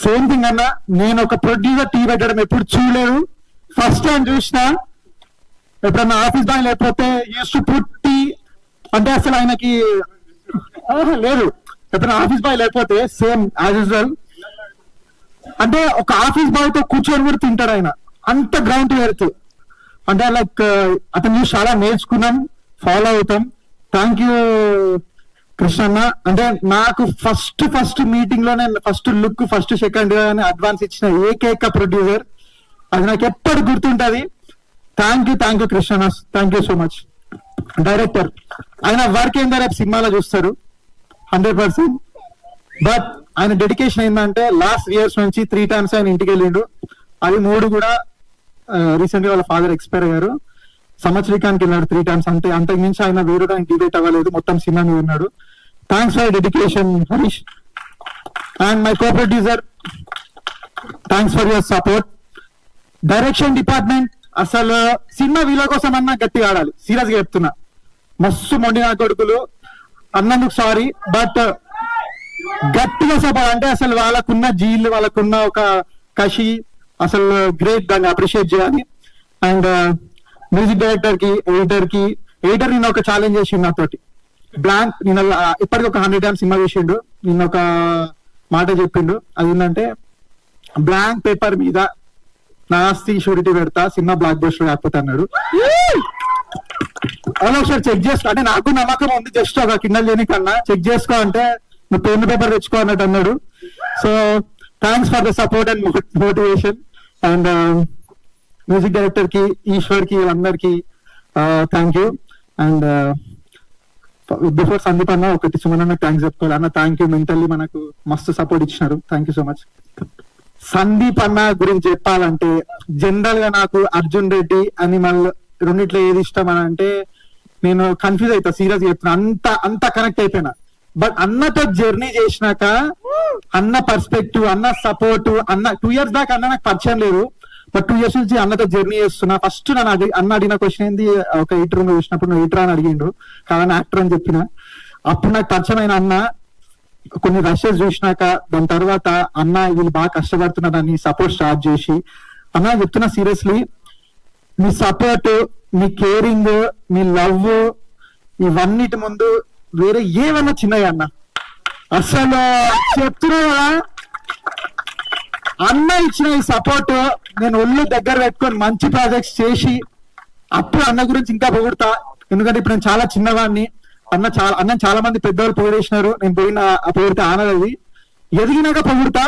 Same thing అన్న, నేను ఒక ప్రొడ్యూసర్ టీ పెట్టడం ఎప్పుడు చూడలేదు, ఫస్ట్ టైం చూసిన. ఎప్పుడన్నా ఆఫీస్ బాయ్ లేకపోతే యూస్ టు పుట్ టీ అంటే అసలు ఆయనకి లేదు. ఎప్పుడన్నా ఆఫీస్ బాయ్ లేకపోతే సేమ్ యాజ్ యూజువల్ అంటే ఒక ఆఫీస్ బాయ్ తో కూర్చొని కూడా తింటాడు ఆయన, అంత గ్రౌండ్ వెళ్తూ. అంటే లైక్ అతను చూసి చాలా నేర్చుకున్నాం, ఫాలో అవుతాం. థ్యాంక్ యూ కృష్ణన్న. అంటే నాకు ఫస్ట్ మీటింగ్ లోనే first look first second advance ఇచ్చిన ఏకైక ప్రొడ్యూసర్, అది నాకు ఎప్పుడు గుర్తుంటది. థ్యాంక్ యూ కృష్ణన్న, thank you so much. Director ఆయన వర్క్ ఏందో రేపు సినిమాలో చూస్తారు 100%. బట్ ఆయన డెడికేషన్ ఏంటంటే లాస్ట్ ఇయర్స్ నుంచి 3 times ఆయన ఇంటికి వెళ్ళిండు. అది 3 కూడా రీసెంట్ గా వాళ్ళ ఫాదర్ ఎక్స్పైర్ అయ్యారు. సంవత్సరికానికి వెళ్ళాడు 3 times. అంటే అంతకు మించి ఆయన వేరే డిబేట్ అవ్వలేదు, మొత్తం సినిమా మీద ఉన్నాడు. Thanks for dedication Harish. And my co producer, thanks for your support. Direction department అసలు సినిమా వీళ్ళ కోసం అన్నా గట్టిగా ఆడాలి, సీరియస్ గా చెప్తున్నా. మస్తు మొండిన కొడుకులు అన్నందుకు సారీ, బట్ గట్టిగా సపోర్ట్. అంటే అసలు వాళ్ళకున్న జీల్, వాళ్ళకున్న ఒక కషి అసలు గ్రేట్, దాన్ని అప్రిషియేట్ చేయాలి. అండ్ మ్యూజిక్ డైరెక్టర్ కి, ఎడిటర్ నిన్న ఒక ఛాలెంజ్ చేసిండు నాతోటి. బ్లాంక్ నిన్న ఇప్పటికి ఒక 100 times సినిమా చేసిండు. నిన్న ఒక మాట చెప్పిండు, అది ఏంటంటే బ్లాంక్ పేపర్ మీద నాస్తి షూరిటీ పెడతా, సినిమా బ్లాక్ బస్టర్ కాకపోతే అన్నాడు. అలా ఒకసారి చెక్ చేసుకో అంటే నాకు నమ్మకం ఉంది, జస్ట్ ఒక కిండల్ చేయని కన్నా చెక్ చేసుకో అంటే నువ్వు పెన్ పేపర్ తెచ్చుకో అన్నట్టు అన్నాడు. So thanks for the support and motivation. And music director కి, ఈశ్వర్ కి, అందరికి thank you. And before Sandeep అన్న ఒకటి సుమన్ థ్యాంక్స్ చెప్పుకోవాలి అన్న. థ్యాంక్ యూ, మెంటల్లీ మనకు మస్తు సపోర్ట్ ఇచ్చినారు. Thank you so much. Sandeep అన్న గురించి చెప్పాలంటే జనరల్ గా నాకు అర్జున్ రెడ్డి అనిమల్ రెండిట్లో ఏది ఇష్టం అని అంటే నేను కన్ఫ్యూజ్ అవుతా, సీరియస్ చెప్తున్నా. అంత కనెక్ట్ అయిపోయినా. బట్ అన్నతో జర్నీ చేసినాక అన్న పర్స్పెక్టివ్, అన్న సపోర్ట్, అన్న 2 years దాకా అన్న నాకు పరిచయం లేదు, బట్ 2 years నుంచి అన్నతో జర్నీ చేస్తున్నా. ఫస్ట్ నన్ను అన్న అడిగిన క్వశ్చన్ ఏంది, ఒక ఎడిటర్ రూమ్ చూసినప్పుడు నువ్వు ఎడిటర్ అని అడిగిండు, కాదని యాక్టర్ అని చెప్పిన. అప్పుడు నాకు పరిచయమైన అన్న కొన్ని రషెస్ చూసినాక దాని తర్వాత అన్న వీళ్ళు బాగా కష్టపడుతున్నారని సపోర్ట్ స్టార్ట్ చేసి, అన్న చెప్తున్నా సీరియస్లీ, మీ సపోర్ట్, మీ కేరింగ్, మీ లవ్, ఇవన్నిటి ముందు వేరే ఏమన్నా చిన్నగా అన్న. అసలు చెప్తున్నా కదా, అన్న ఇచ్చిన ఈ సపోర్ట్ నేను ఒళ్ళు దగ్గర పెట్టుకొని మంచి ప్రాజెక్ట్స్ చేసి అప్పుడు అన్న గురించి ఇంకా పొగుడతా. ఎందుకంటే ఇప్పుడు నేను చాలా చిన్నవాడిని, అన్న చాలా మంది పెద్దవాళ్ళు పొగిడేసినారు, నేను పోయిన పొగిడితే ఆనది, ఎదిగినాక పొగుడతా.